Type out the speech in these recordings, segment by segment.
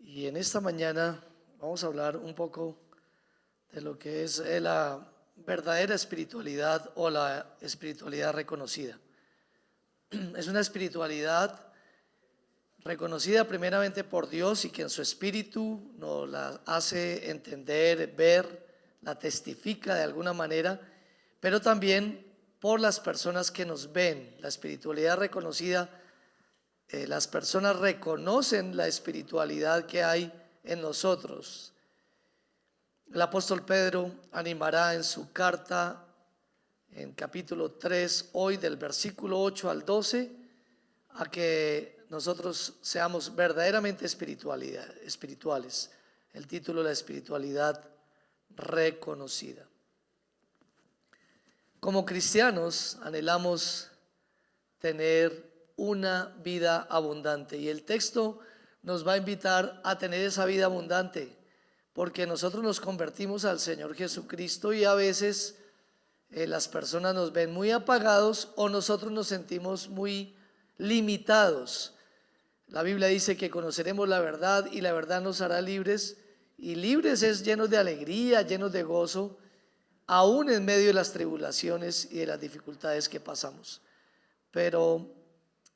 Y en esta mañana vamos a hablar un poco de lo que es la verdadera espiritualidad o la espiritualidad reconocida. Es una espiritualidad reconocida primeramente por Dios y que en su espíritu nos la hace entender, ver, la testifica de alguna manera, pero también por las personas que nos ven. La espiritualidad reconocida, las personas reconocen la espiritualidad que hay en nosotros. El apóstol Pedro animará en su carta, en capítulo 3, hoy del versículo 8 al 12, a que nosotros seamos verdaderamente espirituales. El título de la espiritualidad reconocida. Como cristianos anhelamos tener una vida abundante y el texto nos va a invitar a tener esa vida abundante porque nosotros nos convertimos al Señor Jesucristo y a veces las personas nos ven muy apagados o nosotros nos sentimos muy limitados. La Biblia dice que conoceremos la verdad y la verdad nos hará libres, y libres es llenos de alegría, llenos de gozo, aún en medio de las tribulaciones y de las dificultades que pasamos. Pero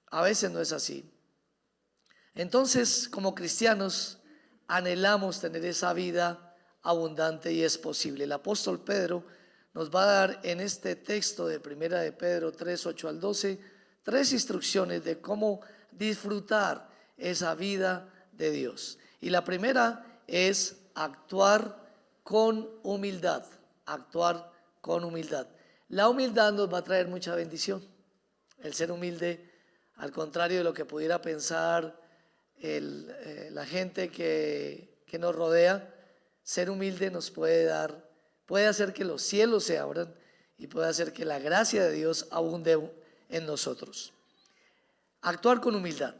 a veces no es así. Entonces, como cristianos, anhelamos tener esa vida abundante y es posible. El apóstol Pedro nos va a dar en este texto de 1 de Pedro 3, 8 al 12, 3 instrucciones de cómo disfrutar esa vida de Dios. Y la primera es actuar con humildad. Actuar con humildad. La humildad nos va a traer mucha bendición. El ser humilde, al contrario de lo que pudiera pensar la gente que nos rodea, ser humilde nos puede hacer que los cielos se abran y puede hacer que la gracia de Dios abunde en nosotros. Actuar con humildad.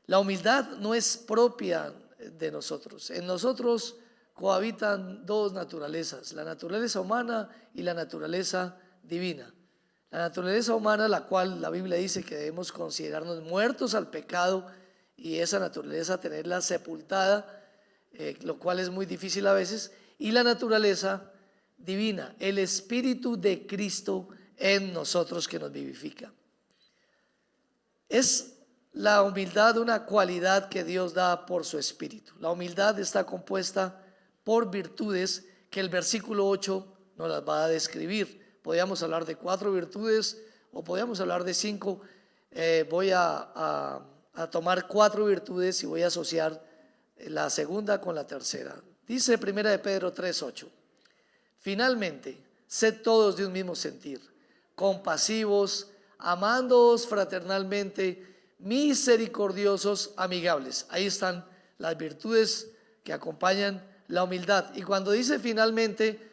La humildad no es propia de nosotros. En nosotros cohabitan dos naturalezas, la naturaleza humana y la naturaleza divina. La naturaleza humana, la cual la Biblia dice que debemos considerarnos muertos al pecado y esa naturaleza tenerla sepultada, lo cual es muy difícil a veces, y la naturaleza divina, el Espíritu de Cristo en nosotros que nos vivifica. Es la humildad una cualidad que Dios da por su Espíritu. La humildad está compuesta por virtudes que el versículo 8 nos las va a describir. Podríamos hablar de 4 virtudes o podríamos hablar de 5. Voy a tomar 4 virtudes y voy a asociar la segunda con la tercera. Dice 1 de Pedro 3:8. Finalmente, sed todos de un mismo sentir, compasivos, amándoos fraternalmente, misericordiosos, amigables. Ahí están las virtudes que acompañan la humildad. Y cuando dice finalmente,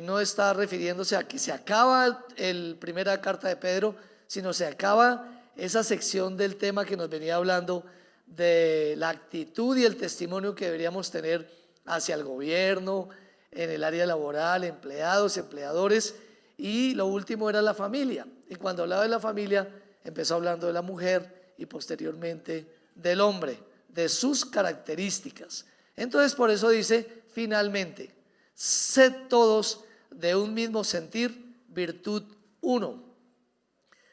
no está refiriéndose a que se acaba la primera carta de Pedro, sino se acaba esa sección del tema que nos venía hablando de la actitud y el testimonio que deberíamos tener hacia el gobierno, en el área laboral, empleados, empleadores, y lo último era la familia. Y cuando hablaba de la familia, empezó hablando de la mujer y posteriormente del hombre, de sus características. Entonces por eso dice finalmente, sed todos de un mismo sentir, virtud 1.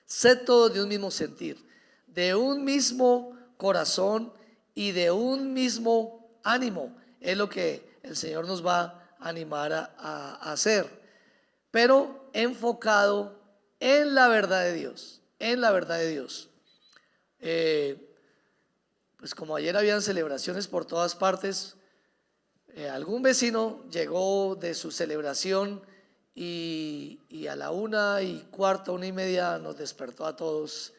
Sed todos de un mismo sentir, de un mismo corazón y de un mismo ánimo. Es lo que el Señor nos va a animar a hacer, pero enfocado en la verdad de Dios, en la verdad de Dios. Pues como ayer habían celebraciones por todas partes, algún vecino llegó de su celebración y a la 1:15, 1:30 nos despertó a todos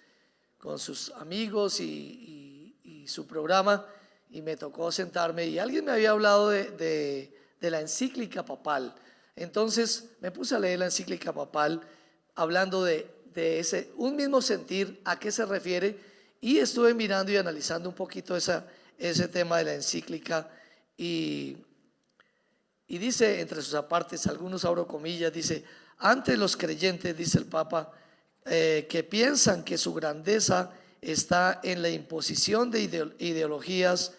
con sus amigos y su programa, y me tocó sentarme y alguien me había hablado de la encíclica papal. Entonces me puse a leer la encíclica papal hablando de ese un mismo sentir, a qué se refiere, y estuve mirando y analizando un poquito ese tema de la encíclica y dice entre sus apartes, algunos abro comillas, dice: ante los creyentes, dice el Papa, que piensan que su grandeza está en la imposición de ideologías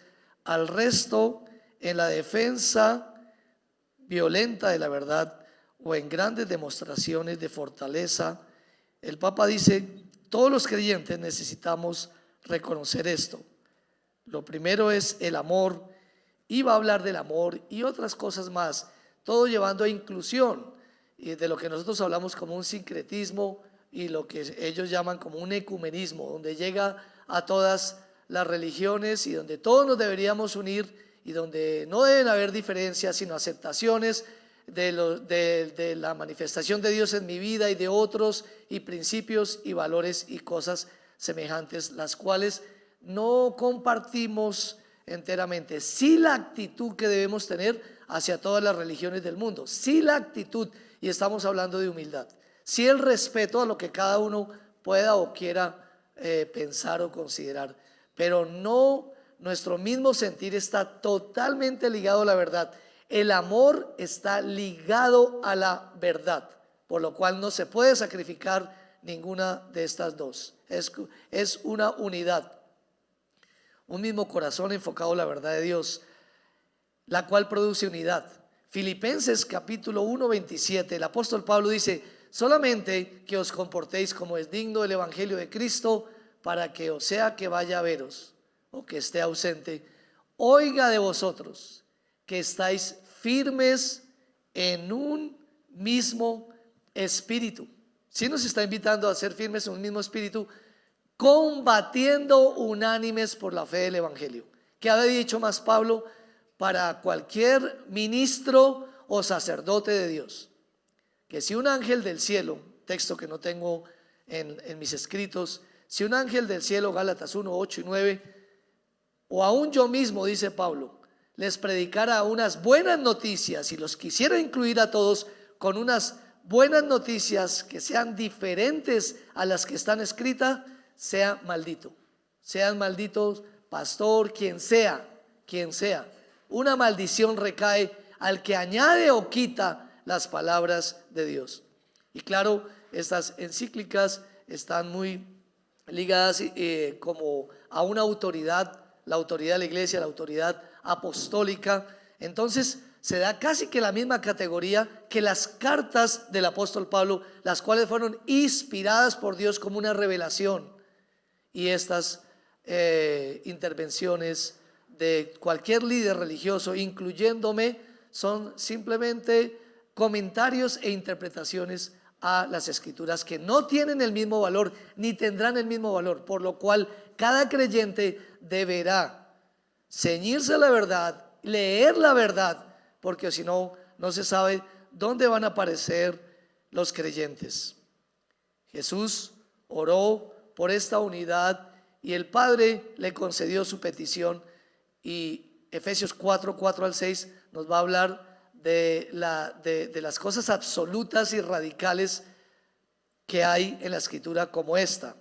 al resto en la defensa violenta de la verdad o en grandes demostraciones de fortaleza. El Papa dice, todos los creyentes necesitamos reconocer esto. Lo primero es el amor, y va a hablar del amor y otras cosas más, todo llevando a inclusión, y de lo que nosotros hablamos como un sincretismo y lo que ellos llaman como un ecumenismo, donde llega a todas las religiones y donde todos nos deberíamos unir y donde no deben haber diferencias sino aceptaciones de la manifestación de Dios en mi vida y de otros, y principios y valores y cosas semejantes, las cuales no compartimos enteramente. Sí, la actitud que debemos tener hacia todas las religiones del mundo, sí, la actitud, y estamos hablando de humildad, sí, el respeto a lo que cada uno pueda o quiera pensar o considerar, pero no, nuestro mismo sentir está totalmente ligado a la verdad. El amor está ligado a la verdad, por lo cual no se puede sacrificar ninguna de estas dos. Es una unidad, un mismo corazón enfocado en la verdad de Dios, la cual produce unidad. Filipenses capítulo 1, 27, el apóstol Pablo dice, solamente que os comportéis como es digno del evangelio de Cristo, para que, o sea que vaya a veros o que esté ausente, oiga de vosotros que estáis firmes en un mismo espíritu. Sí, nos está invitando a ser firmes en un mismo espíritu, combatiendo unánimes por la fe del evangelio. ¿Qué ha dicho más Pablo? Para cualquier ministro o sacerdote de Dios, que si un ángel del cielo, texto que no tengo en mis escritos, si un ángel del cielo, Gálatas 1, 8 y 9, o aún yo mismo, dice Pablo, les predicara unas buenas noticias y los quisiera incluir a todos con unas buenas noticias que sean diferentes a las que están escritas, sea maldito. Sean malditos, pastor, quien sea, quien sea. Una maldición recae al que añade o quita las palabras de Dios. Y claro, estas encíclicas están muy ligadas como a una autoridad, la autoridad de la iglesia, la autoridad apostólica. Entonces se da casi que la misma categoría que las cartas del apóstol Pablo, las cuales fueron inspiradas por Dios como una revelación, y estas intervenciones de cualquier líder religioso, incluyéndome, son simplemente comentarios e interpretaciones a las escrituras que no tienen el mismo valor ni tendrán el mismo valor, por lo cual cada creyente deberá ceñirse a la verdad, leer la verdad, porque si no, no se sabe dónde van a aparecer los creyentes. Jesús oró por esta unidad y el Padre le concedió su petición, y Efesios 4, 4 al 6 nos va a hablar de las cosas absolutas y radicales que hay en la escritura como esta.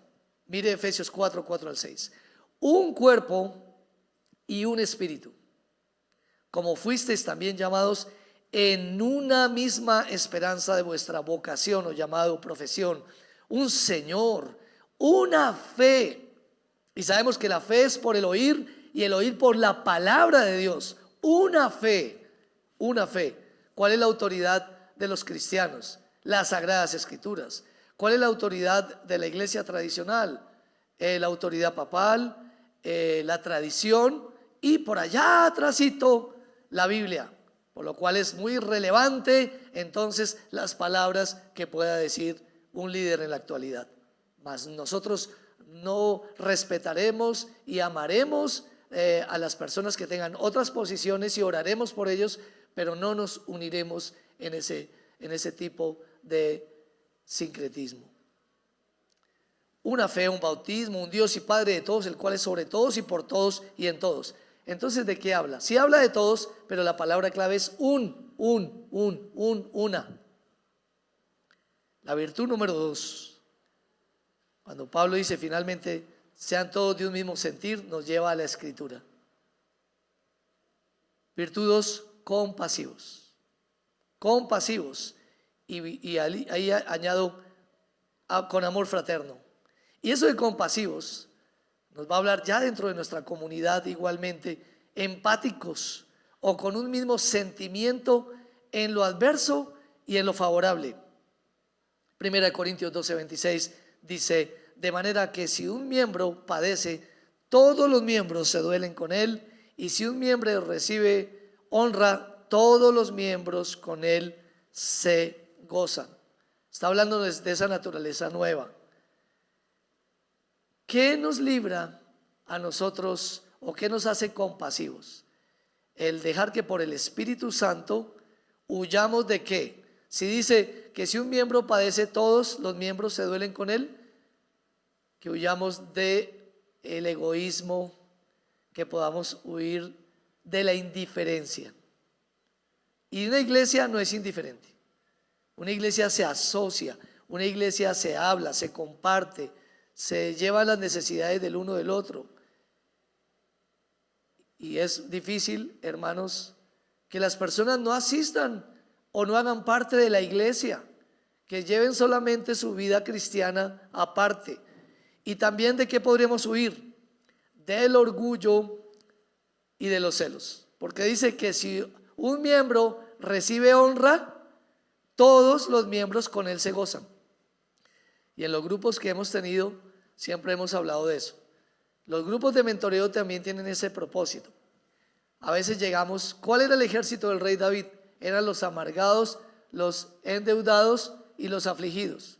Mire Efesios 4, 4 al 6. Un cuerpo y un espíritu, como fuisteis también llamados en una misma esperanza de vuestra vocación o llamado profesión, un Señor, una fe. Y sabemos que la fe es por el oír y el oír por la palabra de Dios. Una fe, una fe. ¿Cuál es la autoridad de los cristianos? Las sagradas escrituras. ¿Cuál es la autoridad de la iglesia tradicional? La autoridad papal, la tradición, y por allá atrásito la Biblia, por lo cual es muy relevante entonces las palabras que pueda decir un líder en la actualidad. Mas nosotros no respetaremos y amaremos a las personas que tengan otras posiciones y oraremos por ellos, pero no nos uniremos en ese tipo de sincretismo. Una fe, un bautismo, un Dios y Padre de todos, el cual es sobre todos y por todos y en todos. Entonces, ¿de qué habla? Sí habla de todos, pero la palabra clave es una. La virtud número 2, cuando Pablo dice finalmente sean todos de un mismo sentir, nos lleva a la escritura. Virtud 2, compasivos. Compasivos. Y ahí añado con amor fraterno. Y eso de compasivos nos va a hablar ya dentro de nuestra comunidad igualmente, empáticos o con un mismo sentimiento en lo adverso y en lo favorable. 1 Corintios 12:26 dice: de manera que si un miembro padece, todos los miembros se duelen con él, y si un miembro recibe honra, todos los miembros con él se gozan. Está hablando de esa naturaleza nueva. ¿Qué nos libra a nosotros o qué nos hace compasivos? El dejar que por el Espíritu Santo huyamos de qué. Si dice que si un miembro padece, todos los miembros se duelen con él, que huyamos de el egoísmo, que podamos huir de la indiferencia. Y una iglesia no es indiferente. Una iglesia se asocia, una iglesia se habla, se comparte, se lleva las necesidades del uno del otro. Y es difícil, hermanos, que las personas no asistan o no hagan parte de la iglesia, que lleven solamente su vida cristiana aparte. Y también, ¿de qué podríamos huir? Del orgullo y de los celos. Porque dice que si un miembro recibe honra, todos los miembros con él se gozan. Y en los grupos que hemos tenido siempre hemos hablado de eso. Los grupos de mentoreo también tienen ese propósito. A veces llegamos, ¿cuál era el ejército del rey David? Eran los amargados, los endeudados y los afligidos.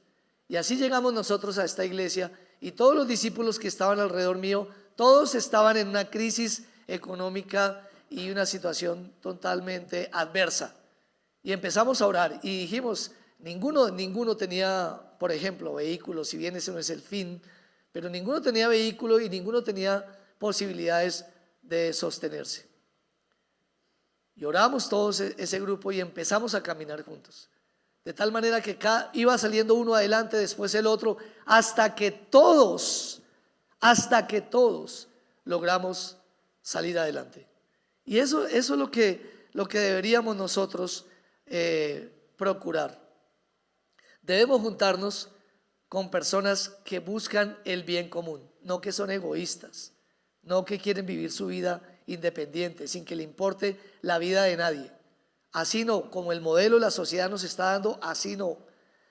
Y así llegamos nosotros a esta iglesia, y todos los discípulos que estaban alrededor mío, todos estaban en una crisis económica y una situación totalmente adversa. Y empezamos a orar y dijimos, ninguno tenía, por ejemplo, vehículo, si bien ese no es el fin, pero ninguno tenía vehículo y ninguno tenía posibilidades de sostenerse. Y oramos todos ese grupo y empezamos a caminar juntos. De tal manera que iba saliendo uno adelante, después el otro, hasta que todos logramos salir adelante. Y eso es lo que deberíamos nosotros procurar. Debemos juntarnos con personas que buscan el bien común, no que son egoístas, no que quieren vivir su vida independiente, sin que le importe la vida de nadie. Así no, como el modelo de la sociedad nos está dando, así no.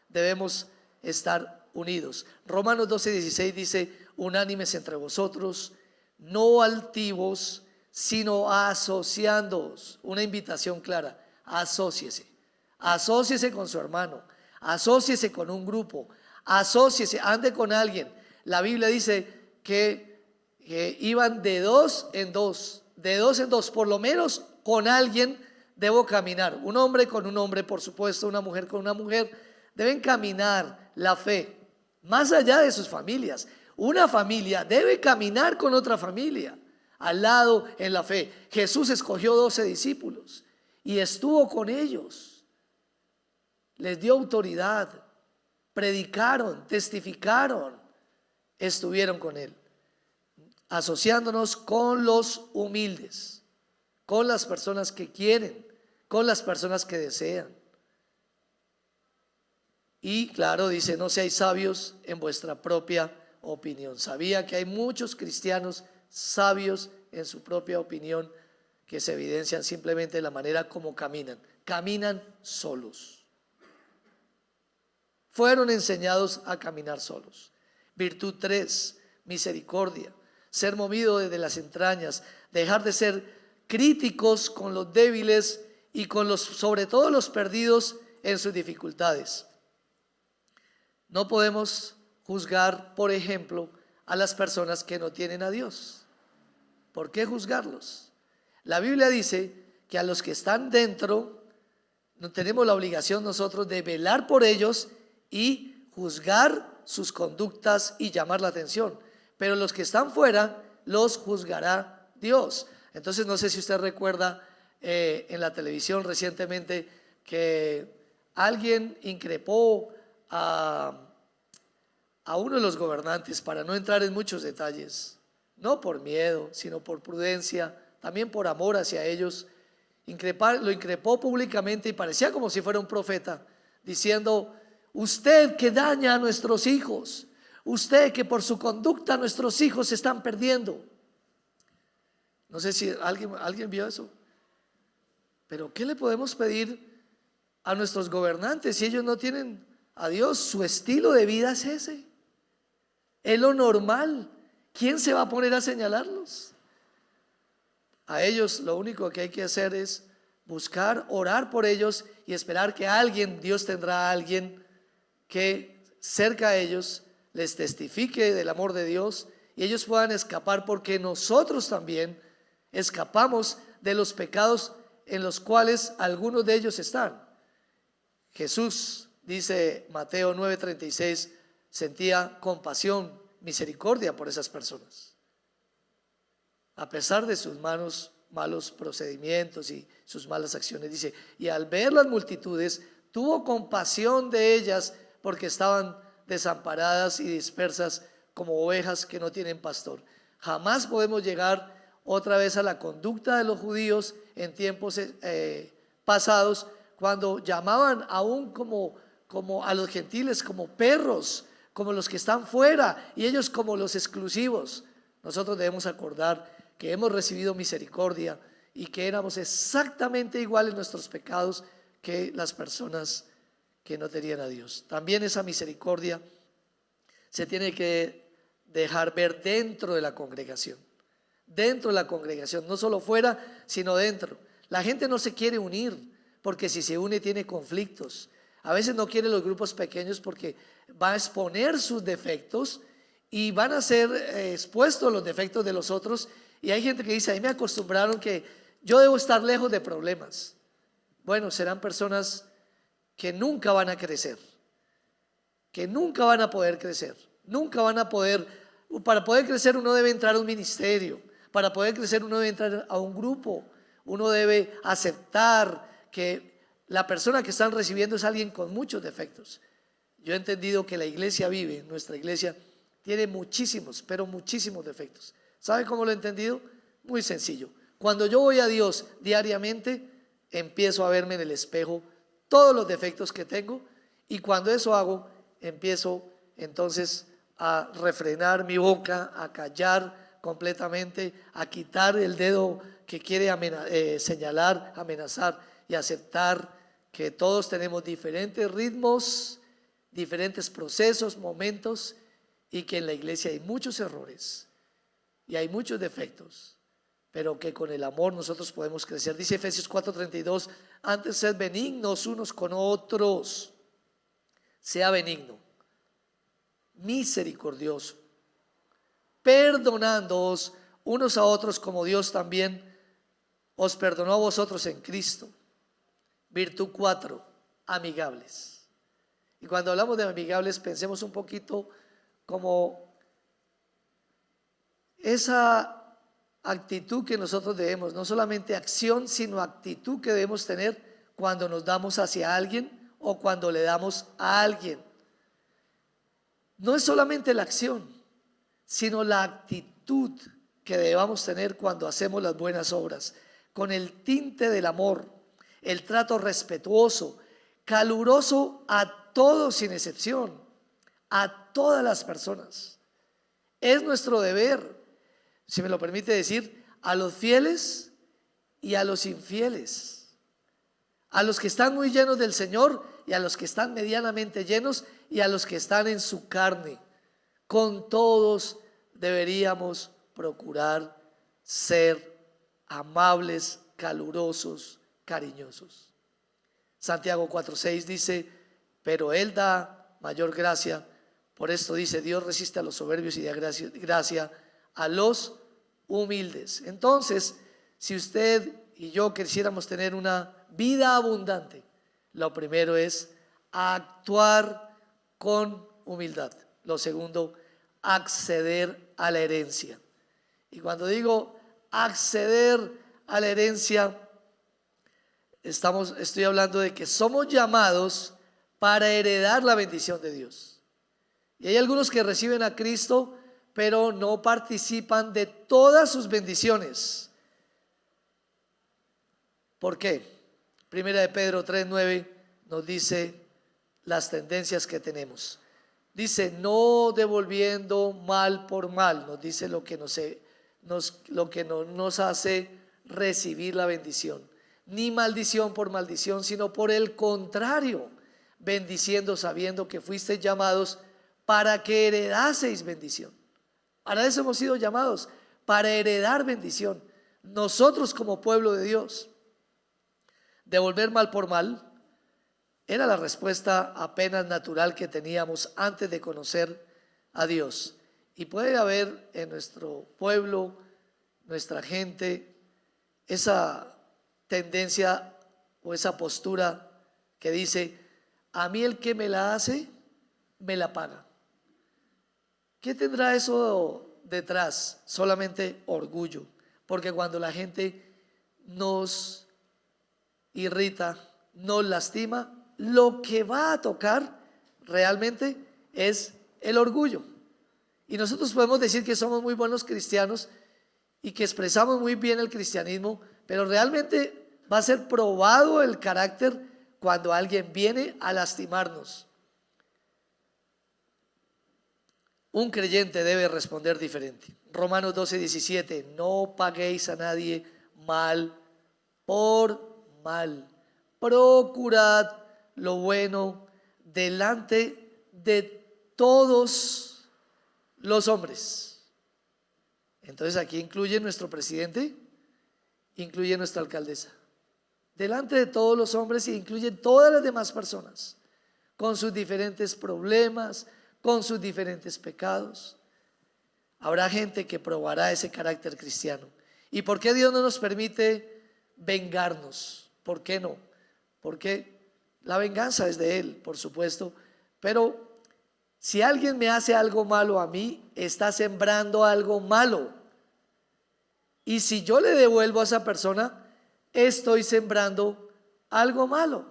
Debemos estar unidos. Romanos 12:16 dice: unánimes entre vosotros, no altivos, sino asociándoos. Una invitación clara: asóciese. Asóciese con su hermano, asóciese con un grupo, asóciese, ande con alguien. La Biblia dice que iban de dos en dos, por lo menos con alguien debo caminar. Un hombre con un hombre, por supuesto, una mujer con una mujer. Deben caminar la fe más allá de sus familias. Una familia debe caminar con otra familia al lado en la fe. Jesús escogió 12 discípulos y estuvo con ellos. Les dio autoridad, predicaron, testificaron, estuvieron con él, asociándonos con los humildes, con las personas que quieren, con las personas que desean. Y claro, dice: no seáis sabios en vuestra propia opinión. Sabía que hay muchos cristianos sabios en su propia opinión, que se evidencian simplemente en la manera como caminan solos. Fueron enseñados a caminar solos. Virtud 3, misericordia, ser movido desde las entrañas, dejar de ser críticos con los débiles y con sobre todo los perdidos en sus dificultades. No podemos juzgar, por ejemplo, a las personas que no tienen a Dios. ¿Por qué juzgarlos? La Biblia dice que a los que están dentro no tenemos la obligación nosotros de velar por ellos y juzgar sus conductas y llamar la atención, pero los que están fuera los juzgará Dios. Entonces, no sé si usted recuerda en la televisión recientemente que alguien increpó a uno de los gobernantes, para no entrar en muchos detalles, no por miedo, sino por prudencia, también por amor hacia ellos. Lo increpó públicamente y parecía como si fuera un profeta, diciendo: usted que daña a nuestros hijos, usted que por su conducta nuestros hijos se están perdiendo. No sé si alguien vio eso. Pero ¿qué le podemos pedir a nuestros gobernantes si ellos no tienen a Dios? Su estilo de vida es ese, es lo normal. ¿Quién se va a poner a señalarlos? A ellos lo único que hay que hacer es buscar, orar por ellos y esperar que alguien, Dios tendrá a alguien que cerca a ellos les testifique del amor de Dios y ellos puedan escapar, porque nosotros también escapamos de los pecados en los cuales algunos de ellos están. Jesús, dice Mateo 9:36, sentía compasión, misericordia por esas personas, a pesar de sus malos procedimientos y sus malas acciones. Dice, y al ver las multitudes, tuvo compasión de ellas, porque estaban desamparadas y dispersas como ovejas que no tienen pastor. Jamás podemos llegar otra vez a la conducta de los judíos en tiempos pasados, cuando llamaban aún como a los gentiles como perros, como los que están fuera, y ellos como los exclusivos. Nosotros debemos acordar que hemos recibido misericordia y que éramos exactamente iguales en nuestros pecados que las personas que no tenían a Dios. También esa misericordia se tiene que dejar ver dentro de la congregación. Dentro de la congregación, no solo fuera, sino dentro. La gente no se quiere unir, porque si se une tiene conflictos. A veces no quiere los grupos pequeños porque va a exponer sus defectos y van a ser expuestos los defectos de los otros. Y hay gente que dice, a mí me acostumbraron que yo debo estar lejos de problemas. Bueno, serán personas que nunca van a crecer, que nunca van a poder crecer, nunca van a poder. Para poder crecer uno debe entrar a un ministerio, para poder crecer uno debe entrar a un grupo, uno debe aceptar que la persona que están recibiendo es alguien con muchos defectos. Yo he entendido que la iglesia vive, nuestra iglesia tiene muchísimos, pero muchísimos defectos. ¿Sabe cómo lo he entendido? Muy sencillo. Cuando yo voy a Dios diariamente, empiezo a verme en el espejo todos los defectos que tengo, y cuando eso hago, empiezo entonces a refrenar mi boca, a callar completamente, a quitar el dedo que quiere señalar, amenazar, y aceptar que todos tenemos diferentes ritmos, diferentes procesos, momentos, y que en la iglesia hay muchos errores y hay muchos defectos, pero que con el amor nosotros podemos crecer. Dice Efesios 4:32, antes sed benignos unos con otros, sea benigno, misericordioso, perdonándoos unos a otros como Dios también os perdonó a vosotros en Cristo. Virtud 4, amigables. Y cuando hablamos de amigables, pensemos un poquito como esa actitud que nosotros debemos, no solamente acción, sino actitud que debemos tener cuando nos damos hacia alguien o cuando le damos a alguien. No es solamente la acción, sino la actitud que debamos tener cuando hacemos las buenas obras, con el tinte del amor, el trato respetuoso, caluroso a todos sin excepción, a todas las personas. Es nuestro deber, si me lo permite decir, a los fieles y a los infieles, a los que están muy llenos del Señor y a los que están medianamente llenos y a los que están en su carne. Con todos deberíamos procurar ser amables, calurosos, cariñosos. Santiago 4:6 dice, pero Él da mayor gracia. Por esto dice, Dios resiste a los soberbios y da gracia a los humildes. Entonces, si usted y yo quisiéramos tener una vida abundante, lo primero es actuar con humildad. Lo segundo, acceder a la herencia. Y cuando digo acceder a la herencia, estoy hablando de que somos llamados para heredar la bendición de Dios. Y hay algunos que reciben a Cristo, pero no participan de todas sus bendiciones. ¿Por qué? Primera de Pedro 3:9 nos dice las tendencias que tenemos. Dice, no devolviendo mal por mal, nos dice lo que no nos hace recibir la bendición. ni maldición por maldición, sino por el contrario, bendiciendo, sabiendo que fuisteis llamados para que heredaseis bendición. Para eso hemos sido llamados, para heredar bendición. Nosotros como pueblo de Dios, devolver mal por mal era la respuesta apenas natural que teníamos antes de conocer a Dios. Y puede haber en nuestro pueblo, nuestra gente, esa tendencia o esa postura que dice: a mí el que me la hace, me la paga. ¿Qué tendrá eso detrás? Solamente orgullo, porque cuando la gente nos irrita, nos lastima, lo que va a tocar realmente es el orgullo. Y nosotros podemos decir que somos muy buenos cristianos y que expresamos muy bien el cristianismo, pero realmente va a ser probado el carácter cuando alguien viene a lastimarnos. Un creyente debe responder diferente. Romanos 12:17: no paguéis a nadie mal por mal. Procurad lo bueno delante de todos los hombres. Entonces aquí incluye nuestro presidente, incluye nuestra alcaldesa. Delante de todos los hombres, y incluye todas las demás personas, con sus diferentes problemas, con sus diferentes pecados. Habrá gente que probará ese carácter cristiano. ¿Y por qué Dios no nos permite vengarnos? ¿Por qué no? Porque la venganza es de Él, por supuesto, pero si alguien me hace algo malo a mí, está sembrando algo malo. Y si yo le devuelvo a esa persona, estoy sembrando algo malo.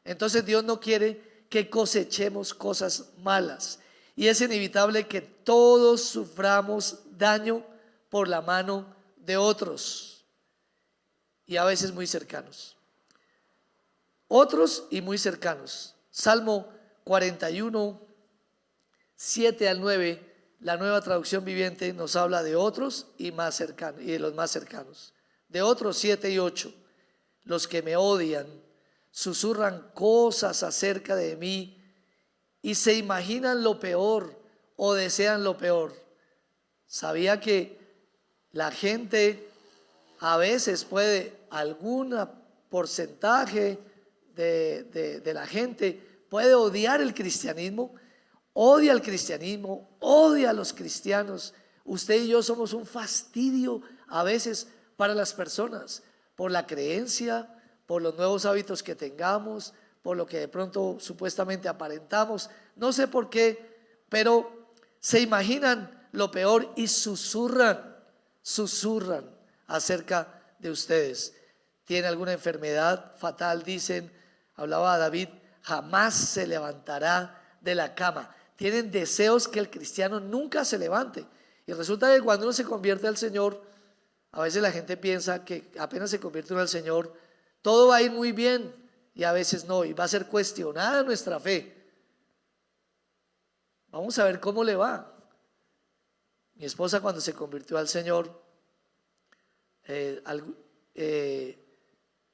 Entonces Dios no quiere que cosechemos cosas malas. Y es inevitable que todos suframos daño por la mano de otros, y a veces muy cercanos. Otros y muy cercanos. Salmo 41, 7 al 9, la Nueva Traducción Viviente nos habla de otros y más cercanos, y de los más cercanos. De otros 7 y 8. Los que me odian susurran cosas acerca de mí y se imaginan lo peor o desean lo peor. Sabía que la gente a veces puede, algún porcentaje de la gente puede odiar el cristianismo, odia el cristianismo, odia a los cristianos. Usted y yo somos un fastidio a veces para las personas, por la creencia, por los nuevos hábitos que tengamos, por lo que de pronto supuestamente aparentamos, no sé por qué, pero se imaginan lo peor y susurran acerca de ustedes. ¿Tiene alguna enfermedad fatal? Dicen, hablaba David, jamás se levantará de la cama. Tienen deseos que el cristiano nunca se levante. Y resulta que cuando uno se convierte al Señor, a veces la gente piensa que apenas se convierte uno al Señor, todo va a ir muy bien, y a veces no, y va a ser cuestionada nuestra fe. Vamos a ver cómo le va. Mi esposa, cuando se convirtió al Señor,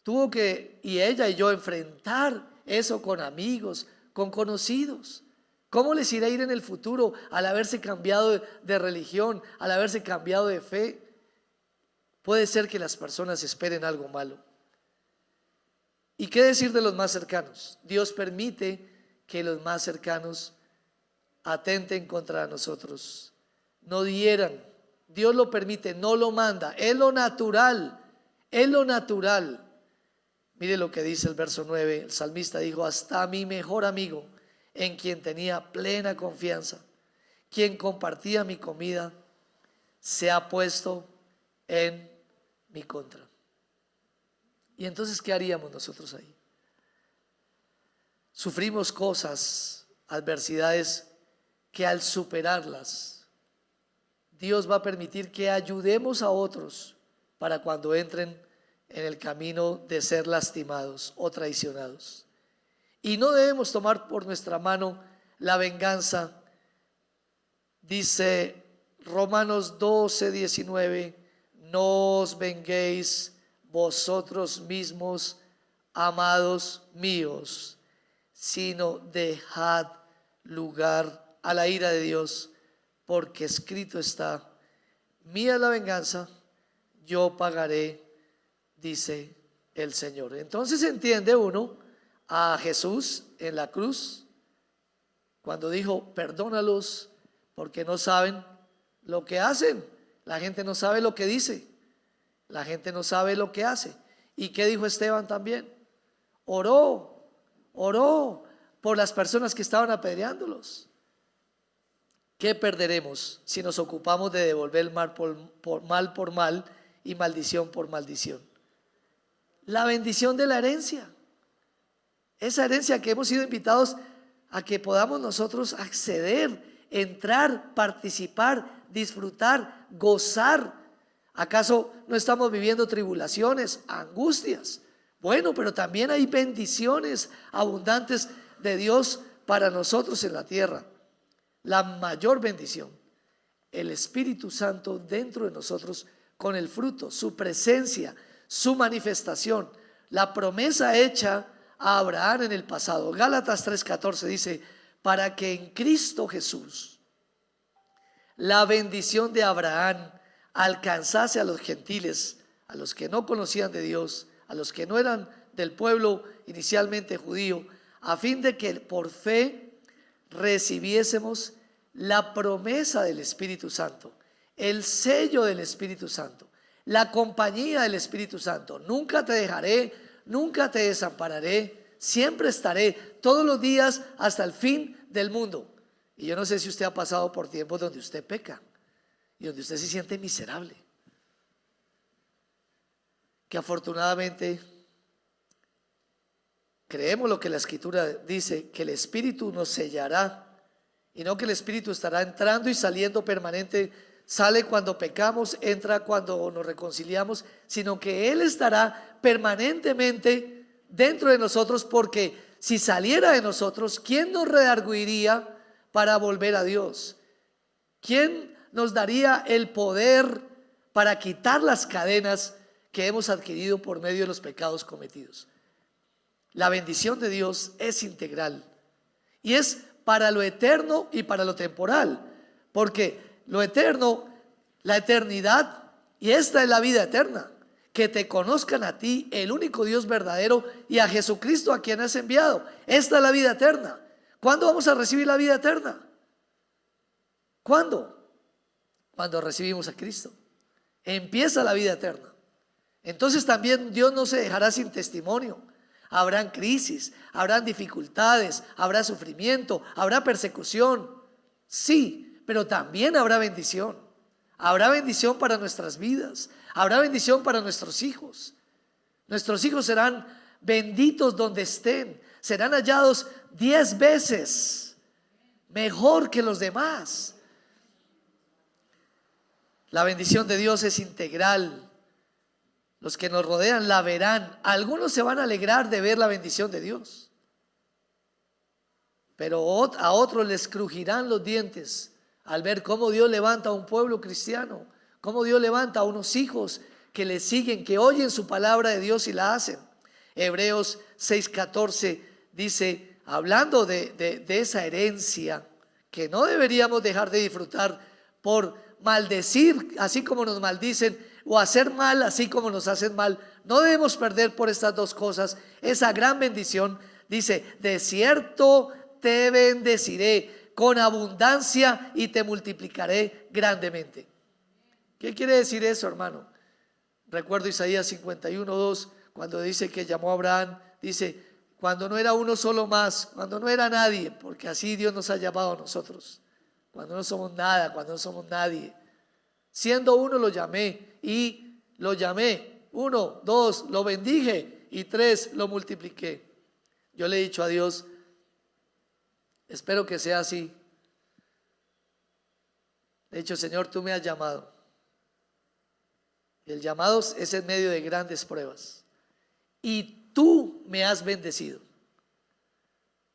tuvo que, y ella y yo, enfrentar eso con amigos, con conocidos. ¿Cómo les irá a ir en el futuro al haberse cambiado de religión, al haberse cambiado de fe? Puede ser que las personas esperen algo malo. ¿Y qué decir de los más cercanos? Dios permite que los más cercanos atenten contra nosotros, no dieran. Dios lo permite, no lo manda, es lo natural, es lo natural. Mire lo que dice el verso 9, el salmista dijo: hasta mi mejor amigo, en quien tenía plena confianza, quien compartía mi comida, se ha puesto en mi contra. Y entonces, ¿qué haríamos nosotros ahí? Sufrimos cosas, adversidades, que al superarlas, Dios va a permitir que ayudemos a otros para cuando entren en el camino de ser lastimados o traicionados. Y no debemos tomar por nuestra mano la venganza. Dice Romanos 12:19: no os venguéis vosotros mismos, amados míos, sino dejad lugar a la ira de Dios, porque escrito está: mía es la venganza, yo pagaré, dice el Señor. Entonces entiende uno a Jesús en la cruz cuando dijo: perdónalos porque no saben lo que hacen. La gente no sabe lo que dice, la gente no sabe lo que hace. ¿Y qué dijo Esteban también? Oró por las personas que estaban apedreándolos. ¿Qué perderemos si nos ocupamos de devolver mal por mal y maldición por maldición? La bendición de la herencia, esa herencia que hemos sido invitados a que podamos nosotros acceder, entrar, participar, disfrutar, gozar. ¿Acaso no estamos viviendo tribulaciones, angustias? Bueno, pero también hay bendiciones abundantes de Dios para nosotros en la tierra. La mayor bendición, el Espíritu Santo dentro de nosotros, con el fruto, su presencia, su manifestación, la promesa hecha a Abraham en el pasado. Gálatas 3:14 dice: para que en Cristo Jesús la bendición de Abraham alcanzase a los gentiles, a los que no conocían de Dios, a los que no eran del pueblo inicialmente judío, a fin de que por fe recibiésemos la promesa del Espíritu Santo, el sello del Espíritu Santo, la compañía del Espíritu Santo. Nunca te dejaré, nunca te desampararé, siempre estaré todos los días hasta el fin del mundo. Y yo no sé si usted ha pasado por tiempos donde usted peca y donde usted se siente miserable, que afortunadamente creemos lo que la Escritura dice, que el Espíritu nos sellará, y no que el Espíritu estará entrando y saliendo permanente, sale cuando pecamos, entra cuando nos reconciliamos, sino que Él estará permanentemente dentro de nosotros, porque si saliera de nosotros, ¿quién nos redarguiría para volver a Dios? ¿Quién nos daría el poder para quitar las cadenas que hemos adquirido por medio de los pecados cometidos? La bendición de Dios es integral y es para lo eterno y para lo temporal, porque lo eterno, la eternidad, y esta es la vida eterna, que te conozcan a ti, el único Dios verdadero, y a Jesucristo a quien has enviado. Esta es la vida eterna. ¿Cuándo vamos a recibir la vida eterna? ¿Cuándo? Cuando recibimos a Cristo. Empieza la vida eterna. Entonces también Dios no se dejará sin testimonio. Habrán crisis, habrán dificultades, habrá sufrimiento, habrá persecución. Sí, pero también habrá bendición. Habrá bendición para nuestras vidas. Habrá bendición para nuestros hijos. Nuestros hijos serán benditos donde estén. Serán hallados 10 veces mejor que los demás. La bendición de Dios es integral. Los que nos rodean la verán. Algunos se van a alegrar de ver la bendición de Dios, pero a otros les crujirán los dientes al ver cómo Dios levanta a un pueblo cristiano, cómo Dios levanta a unos hijos que le siguen, que oyen su palabra de Dios y la hacen. Hebreos 6:14 dice, hablando de esa herencia que no deberíamos dejar de disfrutar por maldecir así como nos maldicen, o hacer mal así como nos hacen mal. No debemos perder por estas dos cosas esa gran bendición. Dice: de cierto te bendeciré con abundancia y te multiplicaré grandemente. ¿Qué quiere decir eso, hermano? Recuerdo Isaías 51:2, cuando dice que llamó a Abraham, dice: cuando no era uno solo más, cuando no era nadie, porque así Dios nos ha llamado a nosotros, cuando no somos nada, cuando no somos nadie. Siendo uno lo llamé, y lo llamé. 1, 2, lo bendije, y 3, lo multipliqué. Yo le he dicho a Dios, espero que sea así. Le he dicho: Señor, tú me has llamado. El llamado es en medio de grandes pruebas, y tú me has bendecido.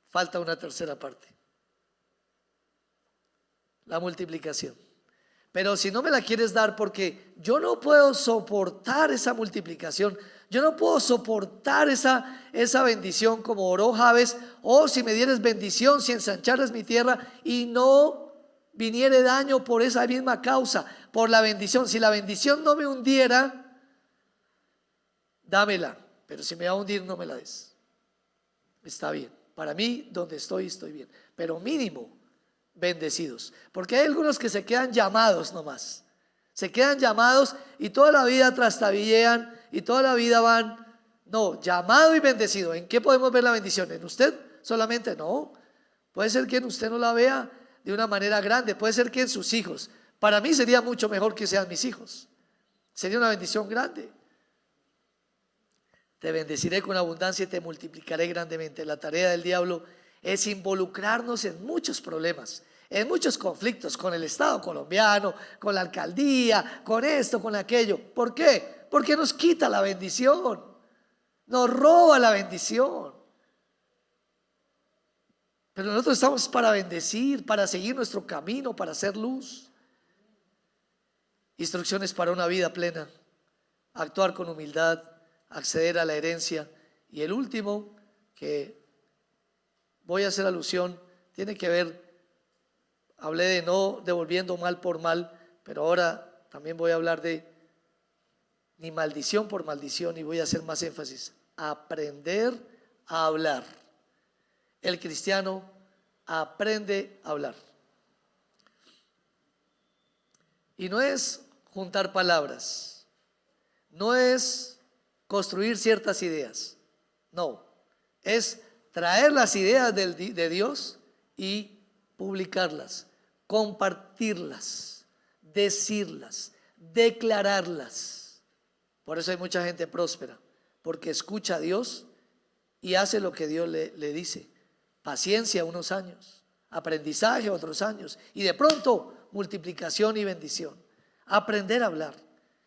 Falta una tercera parte: la multiplicación. Pero si no me la quieres dar, porque yo no puedo soportar esa multiplicación, yo no puedo soportar esa bendición como oró Jabes, o si me dieres bendición, si ensanchares mi tierra y no viniere daño por esa misma causa, por la bendición. Si la bendición no me hundiera, dámela, pero si me va a hundir, no me la des. Está bien, para mí donde estoy bien, pero mínimo bendecidos, porque hay algunos que se quedan llamados nomás, se quedan llamados y toda la vida trastabillean y toda la vida van, no, llamado y bendecido. ¿En qué podemos ver la bendición? ¿En usted solamente? No, puede ser que en usted no la vea de una manera grande, puede ser que en sus hijos. Para mí sería mucho mejor que sean mis hijos, sería una bendición grande. Te bendeciré con abundancia y te multiplicaré grandemente. La tarea del diablo es involucrarnos en muchos problemas, en muchos conflictos con el Estado colombiano, con la alcaldía, con esto, con aquello. ¿Por qué? Porque nos quita la bendición, nos roba la bendición. Pero nosotros estamos para bendecir, para seguir nuestro camino, para hacer luz. Instrucciones para una vida plena: actuar con humildad, acceder a la herencia. Y el último que voy a hacer alusión tiene que ver, hablé de no devolviendo mal por mal, pero ahora también voy a hablar de ni maldición por maldición, y voy a hacer más énfasis: aprender a hablar. El cristiano aprende a hablar. Y no es juntar palabras, no es construir ciertas ideas, no, es traer las ideas de Dios y publicarlas, compartirlas, decirlas, declararlas. Por eso hay mucha gente próspera, porque escucha a Dios y hace lo que Dios le dice. Paciencia unos años, aprendizaje otros años, y de pronto multiplicación y bendición. Aprender a hablar,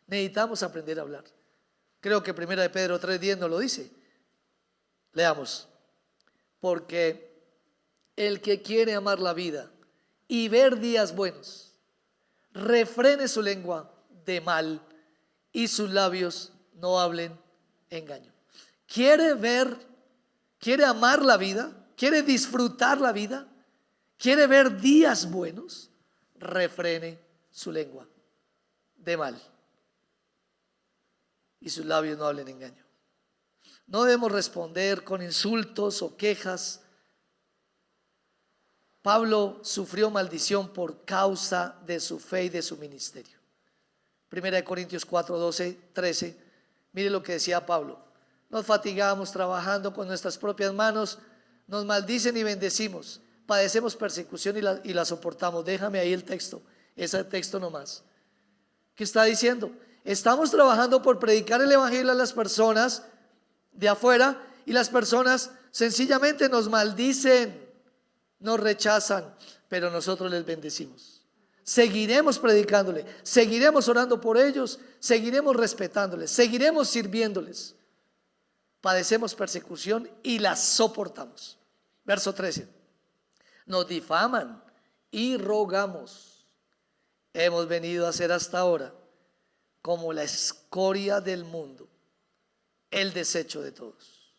necesitamos aprender a hablar. Creo que 1 de Pedro 3:10 nos lo dice. Leamos: porque el que quiere amar la vida y ver días buenos, refrene su lengua de mal y sus labios no hablen engaño. ¿Quiere ver, quiere amar la vida, quiere disfrutar la vida, quiere ver días buenos? Refrene su lengua de mal y sus labios no hablen engaño. No debemos responder con insultos o quejas. Pablo sufrió maldición por causa de su fe y de su ministerio. 1 Corintios 4:12-13. Mire lo que decía Pablo: nos fatigamos trabajando con nuestras propias manos, nos maldicen y bendecimos, padecemos persecución y la soportamos. Déjame ahí el texto, ese texto nomás. ¿Qué está diciendo? Estamos trabajando por predicar el evangelio a las personas de afuera, y las personas sencillamente nos maldicen, nos rechazan, pero nosotros les bendecimos. Seguiremos predicándole, seguiremos orando por ellos, seguiremos respetándoles, seguiremos sirviéndoles. Padecemos persecución y la soportamos. Verso 13: nos difaman y rogamos. Hemos venido a ser hasta ahora como la escoria del mundo, el desecho de todos.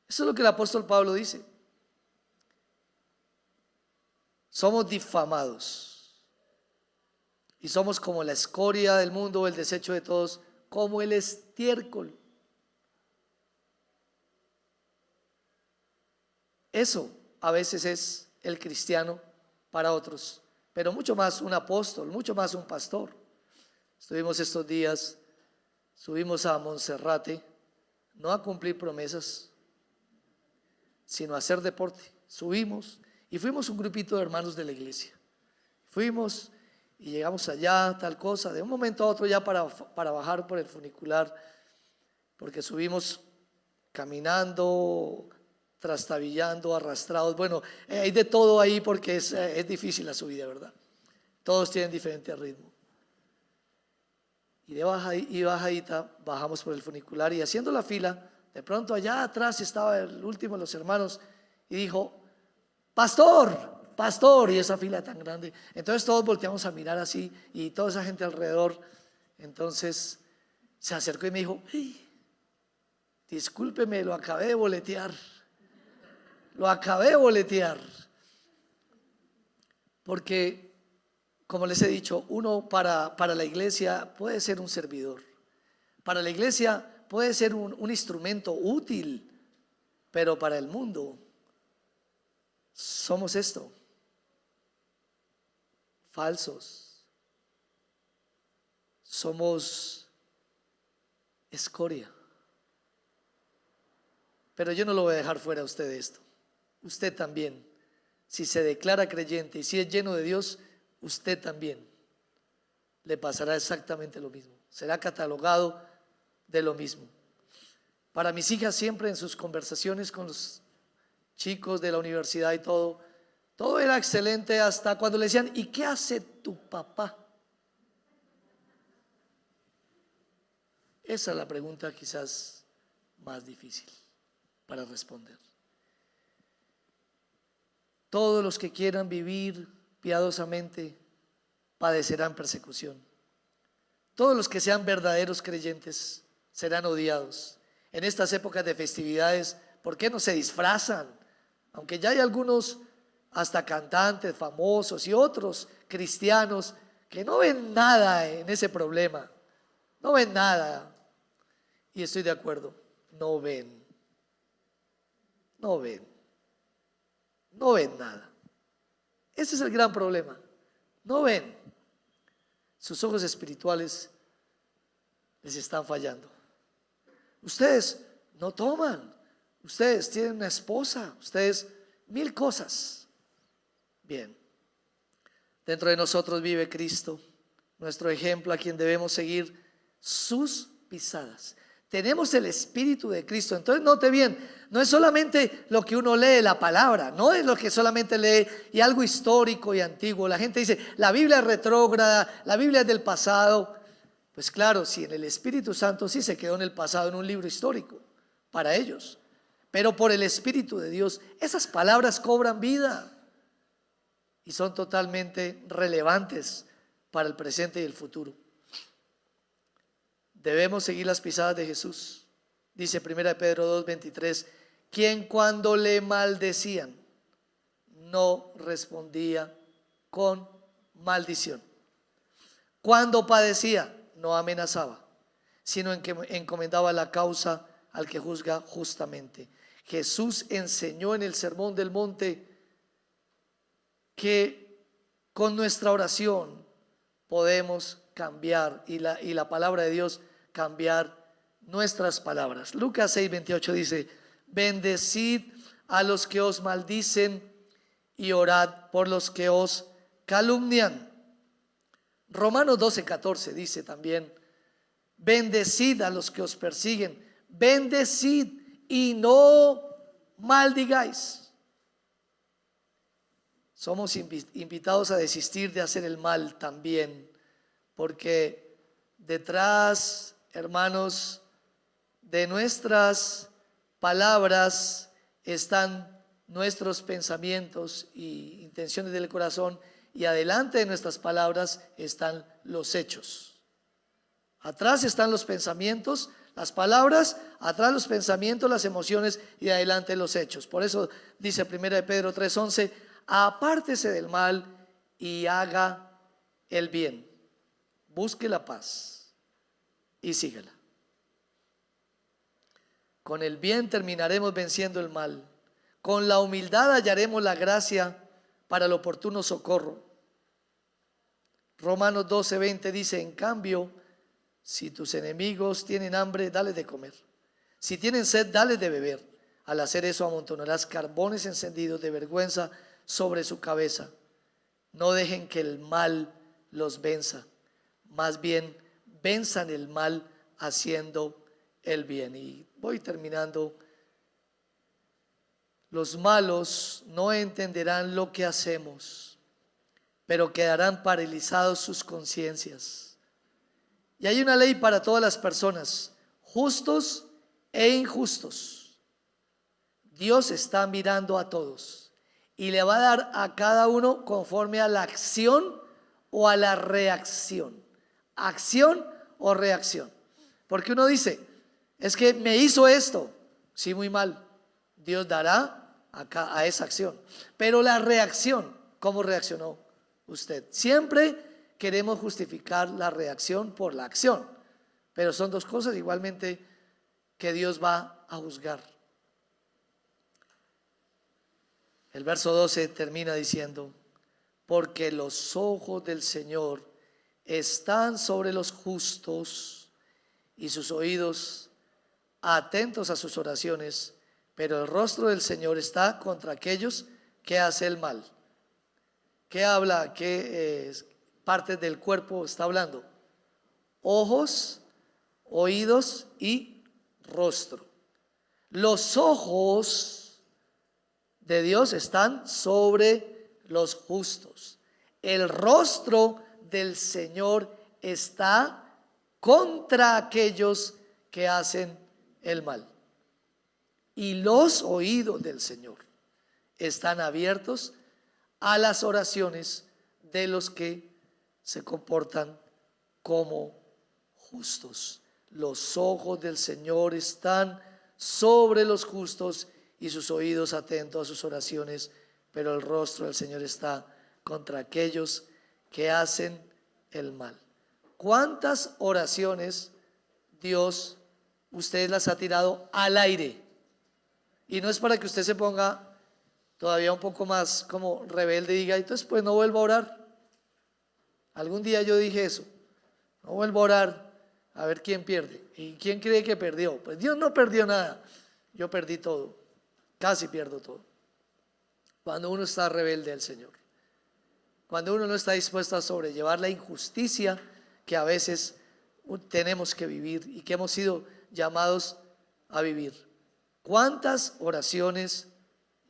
Eso es lo que el apóstol Pablo dice. Somos difamados y somos como la escoria del mundo, el desecho de todos, como el estiércol. Eso a veces es el cristiano para otros, pero mucho más un apóstol, mucho más un pastor. Estuvimos estos días, subimos a Monserrate, no a cumplir promesas, sino a hacer deporte. Subimos y fuimos un grupito de hermanos de la iglesia. Fuimos y llegamos allá, tal cosa, de un momento a otro ya para bajar por el funicular, porque subimos caminando, trastabillando, arrastrados. Bueno, hay de todo ahí porque es difícil la subida, ¿verdad? Todos tienen diferente ritmo. Y de bajadita bajamos por el funicular, y haciendo la fila, de pronto allá atrás estaba el último de los hermanos y dijo: pastor, pastor, y esa fila tan grande. Entonces todos volteamos a mirar así y toda esa gente alrededor. Entonces se acercó y me dijo: discúlpeme, lo acabé de boletear. Lo acabé de boletear. Porque, como les he dicho, uno para la iglesia puede ser un servidor. Para la iglesia puede ser un instrumento útil, pero para el mundo somos esto: falsos. Somos escoria. Pero yo no lo voy a dejar fuera a usted de esto. Usted también, si se declara creyente y si es lleno de Dios, usted también le pasará exactamente lo mismo. Será catalogado de lo mismo. Para mis hijas, siempre en sus conversaciones con los chicos de la universidad y todo era excelente, hasta cuando le decían: ¿y qué hace tu papá? Esa es la pregunta quizás más difícil para responder. Todos los que quieran vivir piadosamente padecerán persecución. Todos los que sean verdaderos creyentes serán odiados. En estas épocas de festividades, ¿por qué no se disfrazan? Aunque ya hay algunos, hasta cantantes famosos y otros cristianos, que no ven nada en ese problema. No ven nada. Y estoy de acuerdo, no ven nada. Ese es el gran problema. No ven. Sus ojos espirituales les están fallando. Ustedes no toman, ustedes tienen una esposa, ustedes mil cosas. Bien, dentro de nosotros vive Cristo, nuestro ejemplo, a quien debemos seguir sus pisadas. Tenemos el Espíritu de Cristo. Entonces note bien, no es solamente lo que uno lee, la palabra, no es lo que solamente lee y algo histórico y antiguo. La gente dice: la Biblia es retrógrada, la Biblia es del pasado. Pues claro, si en el Espíritu Santo sí se quedó en el pasado, en un libro histórico para ellos, pero por el Espíritu de Dios esas palabras cobran vida y son totalmente relevantes para el presente y el futuro. Debemos seguir las pisadas de Jesús. Dice 1 Pedro 2:23, quien cuando le maldecían no respondía con maldición. Cuando padecía no amenazaba, sino en que encomendaba la causa al que juzga justamente. Jesús enseñó en el Sermón del Monte que con nuestra oración podemos cambiar y la palabra de Dios cambiar nuestras palabras. Lucas 6:28 dice: bendecid a los que os maldicen y orad por los que os calumnian. Romanos 12:14 dice también: bendecid a los que os persiguen, bendecid y no maldigáis. Somos invitados a desistir de hacer el mal también, porque detrás, hermanos, de nuestras palabras están nuestros pensamientos y intenciones del corazón, y adelante de nuestras palabras están los hechos. Atrás están los pensamientos, las palabras, atrás los pensamientos, las emociones, y adelante los hechos. Por eso dice 1 Pedro 3:11: apártese del mal y haga el bien, busque la paz y síguela. Con el bien terminaremos venciendo el mal, con la humildad hallaremos la gracia para el oportuno socorro. Romanos 12:20 dice: en cambio, si tus enemigos tienen hambre, dale de comer. Si tienen sed, dale de beber. Al hacer eso, amontonarás carbones encendidos de vergüenza sobre su cabeza. No dejen que el mal los venza, más bien venzan el mal haciendo el bien. Y voy terminando. Los malos no entenderán lo que hacemos, pero quedarán paralizados sus conciencias. Y hay una ley para todas las personas, justos e injustos. Dios está mirando a todos y le va a dar a cada uno conforme a la acción o a la reacción. Acción o reacción. Porque uno dice, es que me hizo esto. Sí, muy mal. Dios dará a esa acción. Pero la reacción, ¿cómo reaccionó usted? Siempre queremos justificar la reacción por la acción. Pero son dos cosas igualmente que Dios va a juzgar. El verso 12 termina diciendo, porque los ojos del Señor están sobre los justos y sus oídos atentos a sus oraciones, pero el rostro del Señor está contra aquellos que hacen el mal. ¿Qué habla? ¿Qué partes del cuerpo está hablando? Ojos, oídos y rostro. Los ojos de Dios están sobre los justos. El rostro del Señor está contra aquellos que hacen el mal. Y los oídos del Señor están abiertos a las oraciones de los que se comportan como justos. Los ojos del Señor están sobre los justos y sus oídos atentos a sus oraciones, pero el rostro del Señor está contra aquellos que hacen el mal. ¿Cuántas oraciones Dios usted las ha tirado al aire? Y no es para que usted se ponga todavía un poco más como rebelde y diga, entonces pues no vuelvo a orar. Algún día yo dije eso, no vuelvo a orar, a ver quién pierde. ¿Y quién cree que perdió? Pues Dios no perdió nada, yo perdí todo, casi pierdo todo. Cuando uno está rebelde al Señor, cuando uno no está dispuesto a sobrellevar la injusticia que a veces tenemos que vivir y que hemos sido llamados a vivir. ¿Cuántas oraciones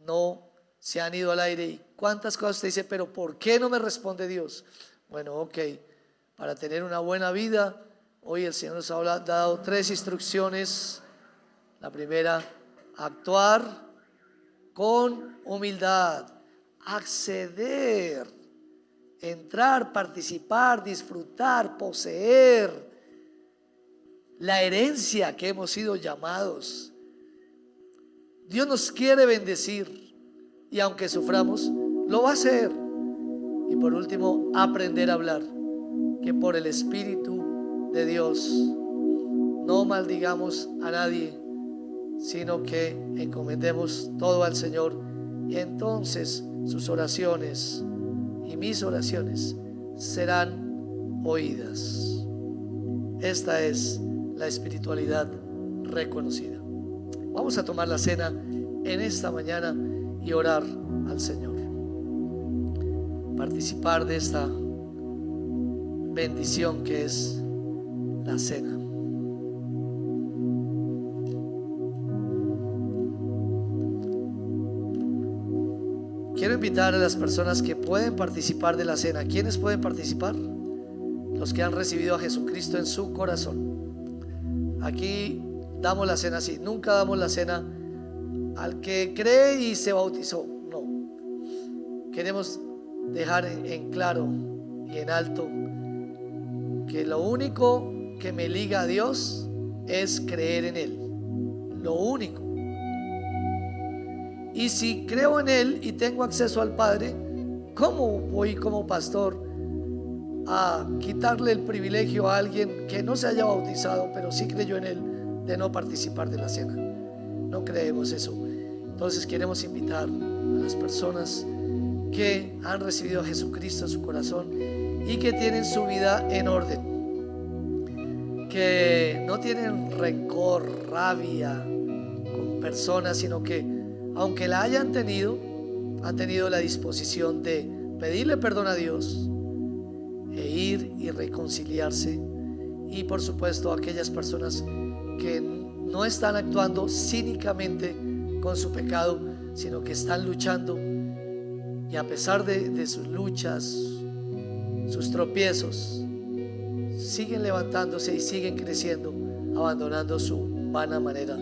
no se han ido al aire? ¿Y cuántas cosas usted dice, pero ¿por qué no me responde Dios? Bueno, ok, para tener una buena vida, hoy el Señor nos ha dado 3 instrucciones. La primera, actuar con humildad, acceder, entrar, participar, disfrutar, poseer la herencia que hemos sido llamados. Dios nos quiere bendecir y aunque suframos, lo va a hacer. Y por último, aprender a hablar, que por el Espíritu de Dios no maldigamos a nadie, sino que encomendemos todo al Señor, y entonces sus oraciones y mis oraciones serán oídas. Esta es la espiritualidad reconocida. Vamos a tomar la cena en esta mañana y orar al Señor. Participar de esta bendición que es la cena. Quiero invitar a las personas que pueden participar de la cena. ¿Quiénes pueden participar? Los que han recibido a Jesucristo en su corazón. Aquí damos la cena así. Nunca damos la cena al que cree y se bautizó. No. Queremos dejar en claro y en alto que lo único que me liga a Dios es creer en Él. Lo único. Y si creo en Él y tengo acceso al Padre, ¿cómo voy como pastor a quitarle el privilegio a alguien que no se haya bautizado, pero sí creyó en Él, de no participar de la cena? No creemos eso. Entonces queremos invitar a las personas que han recibido a Jesucristo en su corazón y que tienen su vida en orden, que no tienen rencor, rabia con personas, sino que aunque la hayan tenido, han tenido la disposición de pedirle perdón a Dios e ir y reconciliarse. Y por supuesto aquellas personas que no están actuando cínicamente con su pecado, sino que están luchando y a pesar de sus luchas, sus tropiezos, siguen levantándose y siguen creciendo, abandonando su vana manera